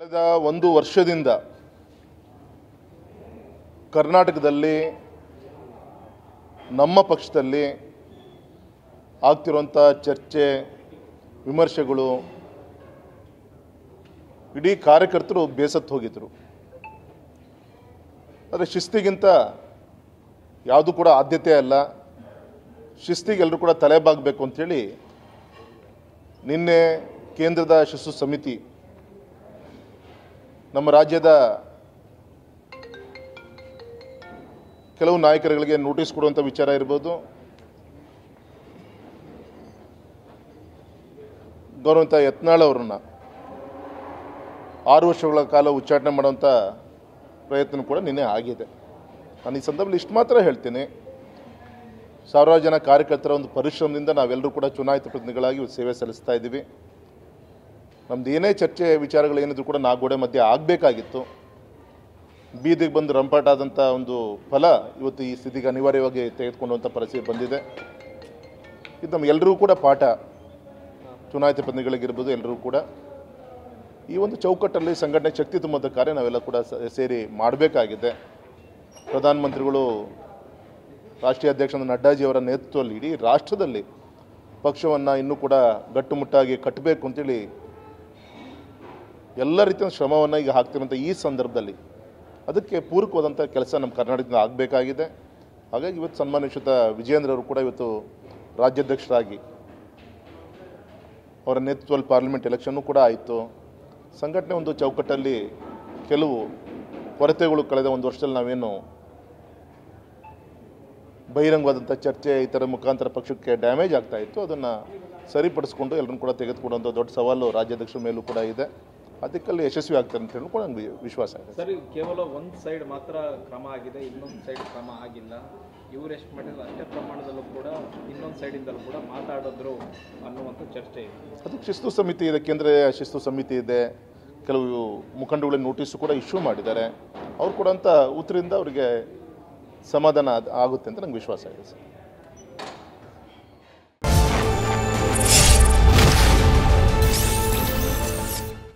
ಕಳೆದ ಒಂದು ವರ್ಷದಿಂದ ಕರ್ನಾಟಕದಲ್ಲಿ ನಮ್ಮ ಪಕ್ಷದಲ್ಲಿ ಆಗ್ತಿರುವಂಥ ಚರ್ಚೆ ವಿಮರ್ಶೆಗಳು ಇಡೀ ಕಾರ್ಯಕರ್ತರು ಬೇಸತ್ತು ಹೋಗಿದ್ದರು. ಆದರೆ ಶಿಸ್ತಿಗಿಂತ ಯಾವುದು ಕೂಡ ಆದ್ಯತೆ ಅಲ್ಲ, ಶಿಸ್ತಿಗೆ ಎಲ್ಲರೂ ಕೂಡ ತಲೆಬಾಗಬೇಕು ಅಂಥೇಳಿ ನಿನ್ನೆ ಕೇಂದ್ರದ ಶಿಸ್ತು ಸಮಿತಿ ನಮ್ಮ ರಾಜ್ಯದ ಕೆಲವು ನಾಯಕರುಗಳಿಗೆ ನೋಟಿಸ್ ಕೊಡುವಂಥ ವಿಚಾರ ಇರ್ಬೋದು, ಗೌರವಂತ ಯತ್ನಾಳ್ ಅವರನ್ನು 6 ವರ್ಷಗಳ ಕಾಲ ಉಚ್ಚಾಟನೆ ಮಾಡುವಂಥ ಪ್ರಯತ್ನ ಕೂಡ ನಿನ್ನೆ ಆಗಿದೆ. ನಾನು ಈ ಸಂದರ್ಭದಲ್ಲಿ ಇಷ್ಟು ಮಾತ್ರ ಹೇಳ್ತೀನಿ, ಸಾವಿರಾರು ಜನ ಕಾರ್ಯಕರ್ತರ ಒಂದು ಪರಿಶ್ರಮದಿಂದ ನಾವೆಲ್ಲರೂ ಕೂಡ ಚುನಾಯಿತ ಪ್ರತಿನಿಧಿಗಳಾಗಿ ಸೇವೆ ಸಲ್ಲಿಸ್ತಾ ಇದ್ದೀವಿ. ನಮ್ದು ಏನೇ ಚರ್ಚೆ ವಿಚಾರಗಳೇನಿದ್ರು ಕೂಡ 4 ಗೋಡೆ ಮಧ್ಯೆ ಆಗಬೇಕಾಗಿತ್ತು. ಬೀದಿಗೆ ಬಂದು ರಂಪಾಟಾದಂಥ ಒಂದು ಫಲ ಇವತ್ತು ಈ ಸ್ಥಿತಿಗೆ ಅನಿವಾರ್ಯವಾಗಿ ತೆಗೆದುಕೊಂಡಂಥ ಪರಿಸ್ಥಿತಿ ಬಂದಿದೆ. ಇದು ನಮಗೆಲ್ಲರೂ ಕೂಡ ಪಾಠ, ಚುನಾಯಿತ ಪ್ರತಿನಿಧಿಗಳಿಗಿರ್ಬೋದು, ಎಲ್ಲರೂ ಕೂಡ ಈ ಒಂದು ಚೌಕಟ್ಟಲ್ಲಿ ಸಂಘಟನೆ ಶಕ್ತಿ ತುಂಬುವಂಥ ಕಾರ್ಯ ನಾವೆಲ್ಲ ಕೂಡ ಸೇರಿ ಮಾಡಬೇಕಾಗಿದೆ. ಪ್ರಧಾನಮಂತ್ರಿಗಳು, ರಾಷ್ಟ್ರೀಯ ಅಧ್ಯಕ್ಷ ನಡ್ಡಾಜಿಯವರ ನೇತೃತ್ವದಲ್ಲಿ ಇಡೀ ರಾಷ್ಟ್ರದಲ್ಲಿ ಪಕ್ಷವನ್ನು ಇನ್ನೂ ಕೂಡ ಗಟ್ಟುಮುಟ್ಟಾಗಿ ಕಟ್ಟಬೇಕು ಅಂತೇಳಿ ಎಲ್ಲ ರೀತಿಯ ಶ್ರಮವನ್ನು ಈಗ ಹಾಕ್ತಿರುವಂಥ ಈ ಸಂದರ್ಭದಲ್ಲಿ ಅದಕ್ಕೆ ಪೂರಕವಾದಂಥ ಕೆಲಸ ನಮ್ಮ ಕರ್ನಾಟಕದಿಂದ ಆಗಬೇಕಾಗಿದೆ. ಹಾಗಾಗಿ ಇವತ್ತು ಸನ್ಮಾನಿತ ವಿಜಯೇಂದ್ರ ಅವರು ಕೂಡ ಇವತ್ತು ರಾಜ್ಯಾಧ್ಯಕ್ಷರಾಗಿ ಅವರ ನೇತೃತ್ವದಲ್ಲಿ ಪಾರ್ಲಿಮೆಂಟ್ ಎಲೆಕ್ಷನ್ನು ಕೂಡ ಆಯಿತು. ಸಂಘಟನೆ ಒಂದು ಚೌಕಟ್ಟಲ್ಲಿ ಕೆಲವು ಕೊರತೆಗಳು ಕಳೆದ ಒಂದು ವರ್ಷದಲ್ಲಿ ನಾವೇನು ಬಹಿರಂಗವಾದಂಥ ಚರ್ಚೆ ಈ ಥರ ಮುಖಾಂತರ ಪಕ್ಷಕ್ಕೆ ಡ್ಯಾಮೇಜ್ ಆಗ್ತಾ ಇತ್ತು, ಅದನ್ನು ಸರಿಪಡಿಸ್ಕೊಂಡು ಎಲ್ಲರನ್ನು ಕೂಡ ತೆಗೆದುಕೊಂಡಂಥ ದೊಡ್ಡ ಸವಾಲು ರಾಜ್ಯಾಧ್ಯಕ್ಷರ ಮೇಲೂ ಕೂಡ ಇದೆ. ಅದಕ್ಕಲ್ಲಿ ಯಶಸ್ವಿ ಆಗ್ತಾರೆ ಅಂತ ಹೇಳಿ ಕೂಡ ನನಗೆ ವಿಶ್ವಾಸ ಇದೆ. ಸರಿ, ಕೇವಲ ಒಂದು ಸೈಡ್ ಮಾತ್ರ ಕ್ರಮ ಆಗಿದೆ, ಇನ್ನೊಂದು ಸೈಡ್ ಕ್ರಮ ಆಗಿಲ್ಲ. ಇವರು ಎಷ್ಟು ಮಾಡಿದ್ರು ಅಷ್ಟೇ ಪ್ರಮಾಣದಲ್ಲೂ ಕೂಡ ಇನ್ನೊಂದು ಸೈಡಿಂದಲೂ ಕೂಡ ಮಾತಾಡಿದ್ರು ಅನ್ನುವಂಥ ಚರ್ಚೆ ಇದೆ. ಅದಕ್ಕೆ ಶಿಸ್ತು ಸಮಿತಿ ಇದೆ, ಕೇಂದ್ರೀಯ ಶಿಸ್ತು ಸಮಿತಿ ಇದೆ. ಕೆಲವು ಮುಖಂಡಗಳಿಗೆ ನೋಟಿಸು ಕೂಡ ಇಶ್ಯೂ ಮಾಡಿದ್ದಾರೆ. ಅವ್ರು ಕೊಡೋಂಥ ಉತ್ತರದಿಂದ ಅವರಿಗೆ ಸಮಾಧಾನ ಆಗುತ್ತೆ ಅಂತ ನಂಗೆ ವಿಶ್ವಾಸ ಇದೆ ಸರ್.